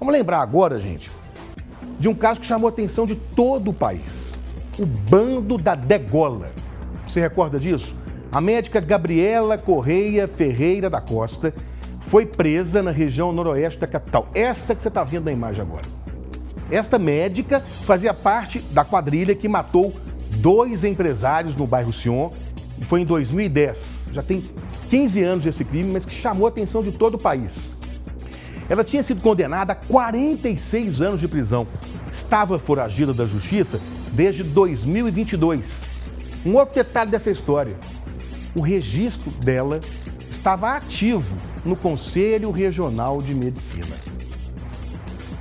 Vamos lembrar agora, gente, de um caso que chamou a atenção de todo o país. O bando da degola. Você recorda disso? A médica Gabriela Correia Ferreira da Costa foi presa na região noroeste da capital. Esta que você está vendo na imagem agora. Esta médica fazia parte da quadrilha que matou 2 empresários no bairro Sion. E foi em 2010. Já tem 15 anos esse crime, mas que chamou a atenção de todo o país. Ela tinha sido condenada a 46 anos de prisão. Estava foragida da justiça desde 2022. Um outro detalhe dessa história: o registro dela estava ativo no Conselho Regional de Medicina.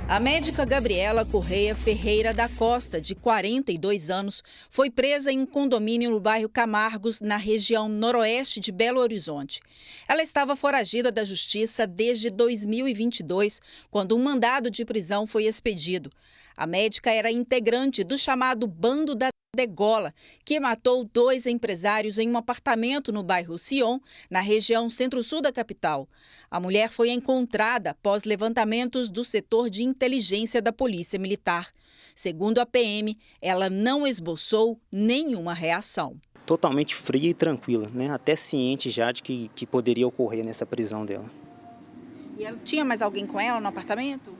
A médica Gabriela Correia Ferreira da Costa, de 42 anos, foi presa em um condomínio no bairro Camargos, na região noroeste de Belo Horizonte. Ela estava foragida da justiça desde 2022, quando um mandado de prisão foi expedido. A médica era integrante do chamado Bando da Degola, que matou 2 empresários em um apartamento no bairro Sion, na região centro-sul da capital. A mulher foi encontrada após levantamentos do setor de inteligência da Polícia Militar. Segundo a PM, ela não esboçou nenhuma reação. Totalmente fria e tranquila, né? Até ciente já de que poderia ocorrer nessa prisão dela. E ela tinha mais alguém com ela no apartamento?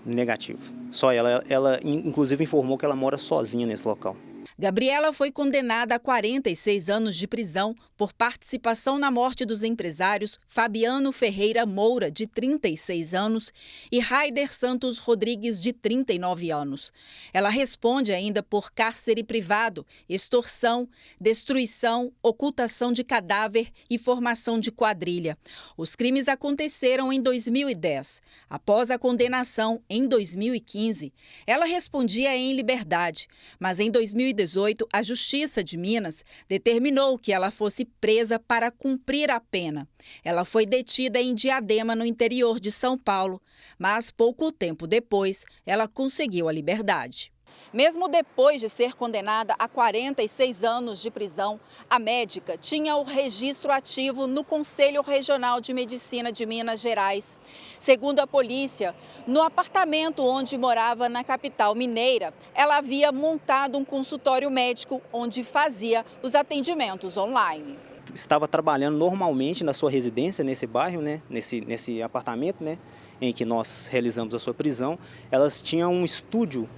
Negativo. Só ela. Ela, inclusive, informou que ela mora sozinha nesse local. Gabriela foi condenada a 46 anos de prisão por participação na morte dos empresários Fabiano Ferreira Moura, de 36 anos, e Raider Santos Rodrigues, de 39 anos. Ela responde ainda por cárcere privado, extorsão, destruição, ocultação de cadáver e formação de quadrilha. Os crimes aconteceram em 2010. Após a condenação, em 2015, ela respondia em liberdade, mas em 2018, a Justiça de Minas determinou que ela fosse presa para cumprir a pena. Ela foi detida em Diadema, no interior de São Paulo, mas pouco tempo depois, ela conseguiu a liberdade. Mesmo depois de ser condenada a 46 anos de prisão, a médica tinha o registro ativo no Conselho Regional de Medicina de Minas Gerais. Segundo a polícia, no apartamento onde morava na capital mineira, ela havia montado um consultório médico onde fazia os atendimentos online. Estava trabalhando normalmente na sua residência, nesse bairro, né? nesse apartamento, né? Em que nós realizamos a sua prisão. Elas tinham um estúdio,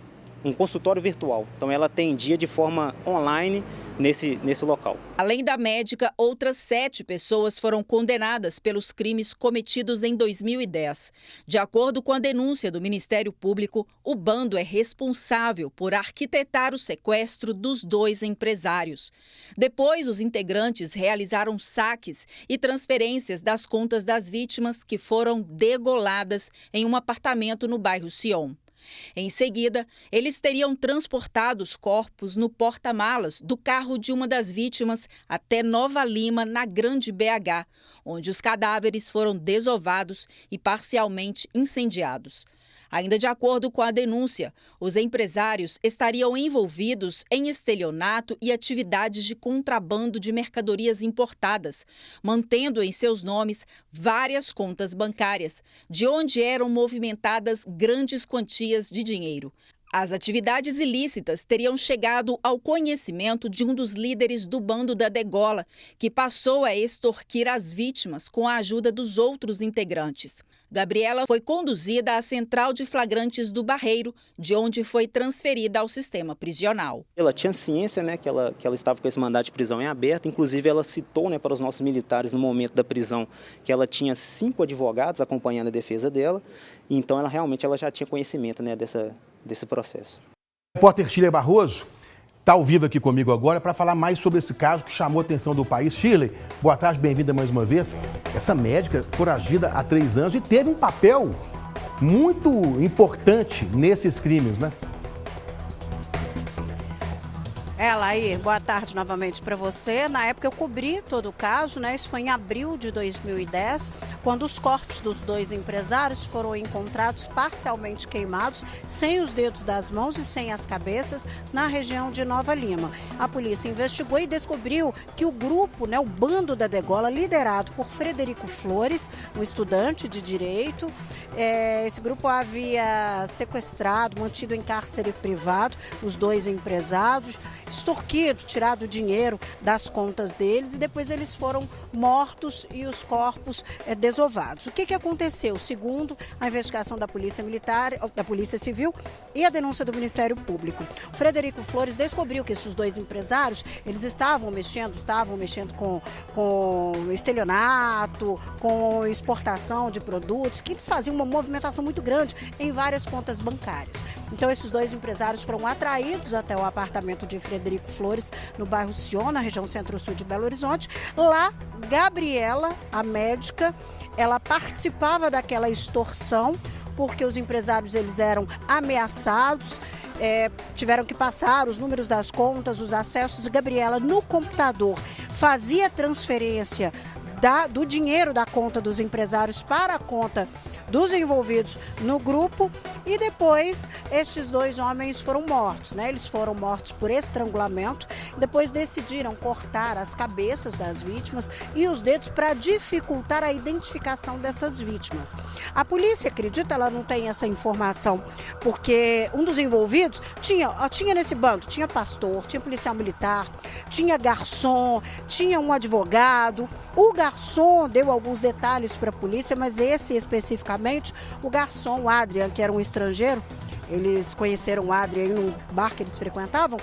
um consultório virtual. Então ela atendia de forma online nesse local. Além da médica, outras 7 pessoas foram condenadas pelos crimes cometidos em 2010. De acordo com a denúncia do Ministério Público, o bando é responsável por arquitetar o sequestro dos 2 empresários. Depois, os integrantes realizaram saques e transferências das contas das vítimas, que foram degoladas em um apartamento no bairro Sion. Em seguida, eles teriam transportado os corpos no porta-malas do carro de uma das vítimas até Nova Lima, na Grande BH, onde os cadáveres foram desovados e parcialmente incendiados. Ainda de acordo com a denúncia, os empresários estariam envolvidos em estelionato e atividades de contrabando de mercadorias importadas, mantendo em seus nomes várias contas bancárias, de onde eram movimentadas grandes quantias de dinheiro. As atividades ilícitas teriam chegado ao conhecimento de um dos líderes do bando da degola, que passou a extorquir as vítimas com a ajuda dos outros integrantes. Gabriela foi conduzida à central de flagrantes do Barreiro, de onde foi transferida ao sistema prisional. Ela tinha ciência, né, que ela estava com esse mandado de prisão em aberto. Inclusive, ela citou, né, para os nossos militares no momento da prisão que ela tinha 5 advogados acompanhando a defesa dela. Então, ela realmente já tinha conhecimento, né, desse processo. O repórter Shirley Barroso está ao vivo aqui comigo agora para falar mais sobre esse caso que chamou a atenção do país. Shirley, boa tarde, bem-vinda mais uma vez. Essa médica foragida há 3 anos e teve um papel muito importante nesses crimes, né? Laí, boa tarde novamente para você. Na época eu cobri todo o caso, né? Isso foi em abril de 2010, quando os corpos dos 2 empresários foram encontrados parcialmente queimados, sem os dedos das mãos e sem as cabeças, na região de Nova Lima. A polícia investigou e descobriu que o grupo, né, o bando da degola, liderado por Frederico Flores, um estudante de direito, Esse grupo havia sequestrado, mantido em cárcere privado os 2 empresários, extorquido, tirado dinheiro das contas deles e depois eles foram mortos e os corpos desovados. O que aconteceu? Segundo a investigação da Polícia Militar, da Polícia Civil e a denúncia do Ministério Público, o Frederico Flores descobriu que esses 2 empresários, eles estavam mexendo com estelionato, com exportação de produtos, que eles faziam uma movimentação muito grande em várias contas bancárias. Então, esses 2 empresários foram atraídos até o apartamento de Frederico Flores, no bairro Sion, na região centro-sul de Belo Horizonte. Lá, Gabriela, a médica, ela participava daquela extorsão, porque os empresários eles eram ameaçados, tiveram que passar os números das contas, os acessos. Gabriela, no computador, fazia transferência do dinheiro da conta dos empresários para a conta dos envolvidos no grupo e depois estes 2 homens foram mortos, né? Eles foram mortos por estrangulamento, depois decidiram cortar as cabeças das vítimas e os dedos para dificultar a identificação dessas vítimas. A polícia acredita, ela não tem essa informação, porque um dos envolvidos tinha nesse bando, tinha pastor, tinha policial militar, tinha garçom, tinha um advogado. O garçom deu alguns detalhes para a polícia, mas esse especificamente, o garçom, o Adrian, que era um estrangeiro, eles conheceram o Adrian em um bar que eles frequentavam,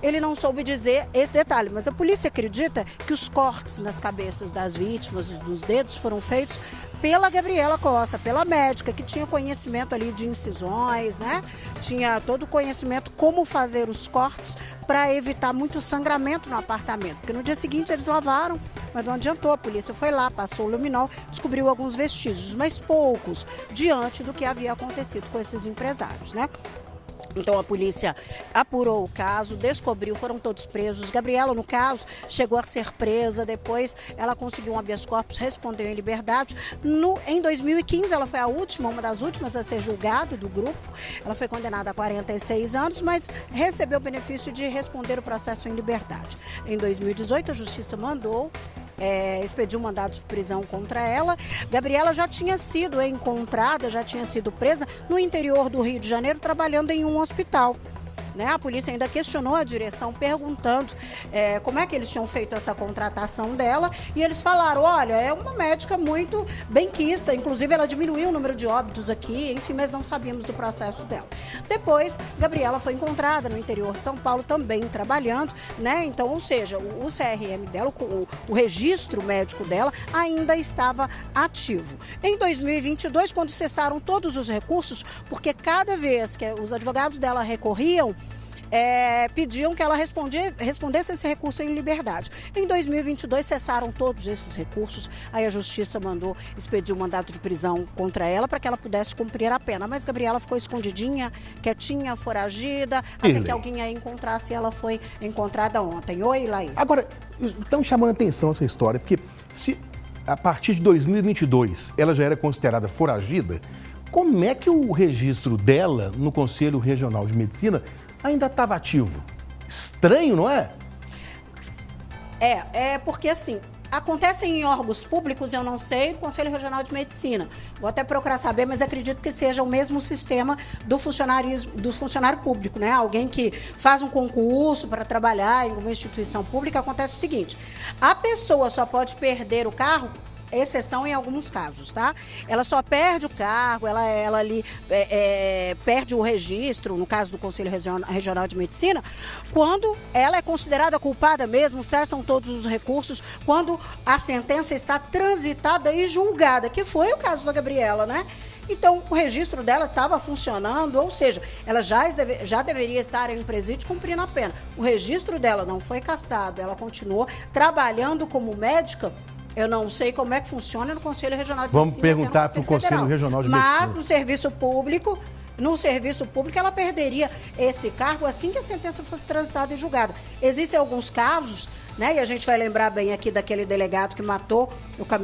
ele não soube dizer esse detalhe, mas a polícia acredita que os cortes nas cabeças das vítimas, dos dedos, foram feitos pela Gabriela Costa, pela médica, que tinha conhecimento ali de incisões, né? Tinha todo o conhecimento como fazer os cortes para evitar muito sangramento no apartamento. Porque no dia seguinte eles lavaram, mas não adiantou. A polícia foi lá, passou o luminol, descobriu alguns vestígios, mas poucos, diante do que havia acontecido com esses empresários, né? Então a polícia apurou o caso, descobriu, foram todos presos. Gabriela, no caso, chegou a ser presa, depois ela conseguiu um habeas corpus, respondeu em liberdade. Em 2015 ela foi uma das últimas a ser julgada do grupo. Ela foi condenada a 46 anos, mas recebeu o benefício de responder o processo em liberdade. Em 2018 a justiça mandou expediu um mandado de prisão contra ela. Gabriela já tinha sido encontrada, já tinha sido presa no interior do Rio de Janeiro, trabalhando em um hospital. A polícia ainda questionou a direção, perguntando como é que eles tinham feito essa contratação dela, e eles falaram, olha, é uma médica muito benquista, inclusive ela diminuiu o número de óbitos aqui, enfim, mas não sabíamos do processo dela. Depois, Gabriela foi encontrada no interior de São Paulo também trabalhando, então, ou seja, o CRM dela, o registro médico dela ainda estava ativo. Em 2022, quando cessaram todos os recursos, porque cada vez que os advogados dela recorriam, pediam que ela respondesse esse recurso em liberdade. Em 2022 cessaram todos esses recursos, aí a justiça mandou expedir um mandado de prisão contra ela para que ela pudesse cumprir a pena, mas Gabriela ficou escondidinha, quietinha, foragida, até que alguém a encontrasse, e ela foi encontrada ontem. Oi, Laí. Agora, estão chamando a atenção essa história, porque se a partir de 2022 ela já era considerada foragida, como é que o registro dela no Conselho Regional de Medicina ainda estava ativo? Estranho, não é? Porque assim, acontecem em órgãos públicos, eu não sei, do Conselho Regional de Medicina. Vou até procurar saber, mas acredito que seja o mesmo sistema do funcionário público, Alguém que faz um concurso para trabalhar em uma instituição pública, acontece o seguinte, a pessoa só pode perder o cargo, exceção em alguns casos, tá? Ela só perde o cargo, ela ali perde o registro, no caso do Conselho Regional de Medicina, quando ela é considerada culpada mesmo, cessam todos os recursos, quando a sentença está transitada e julgada, que foi o caso da Gabriela, Então, o registro dela estava funcionando, ou seja, ela já deveria estar em presídio cumprindo a pena. O registro dela não foi cassado, ela continuou trabalhando como médica. Eu não sei como é que funciona no Conselho Regional de Medicina. Vamos perguntar para o Conselho Regional de Medicina. Mas no serviço público, ela perderia esse cargo assim que a sentença fosse transitada e julgada. Existem alguns casos, e a gente vai lembrar bem aqui daquele delegado que matou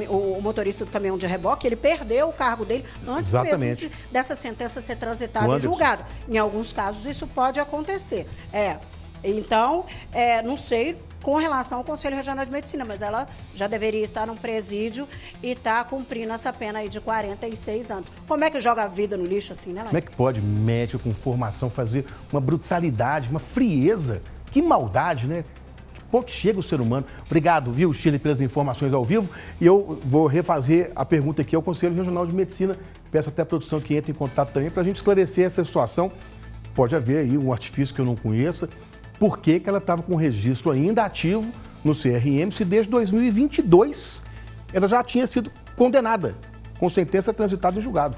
o motorista do caminhão de reboque, ele perdeu o cargo dele antes mesmo dessa sentença ser transitada e julgada. Em alguns casos isso pode acontecer. Então, não sei com relação ao Conselho Regional de Medicina, mas ela já deveria estar num presídio e está cumprindo essa pena aí de 46 anos. Como é que joga a vida no lixo assim, né, Laís? Como é que pode médico com formação fazer uma brutalidade, uma frieza? Que maldade, né? Que ponto chega o ser humano? Obrigado, viu, Shirley, pelas informações ao vivo. E eu vou refazer a pergunta aqui ao Conselho Regional de Medicina. Peço até a produção que entre em contato também para a gente esclarecer essa situação. Pode haver aí um artifício que eu não conheça. Por que ela estava com o registro ainda ativo no CRM, se desde 2022 ela já tinha sido condenada, com sentença transitada em julgado?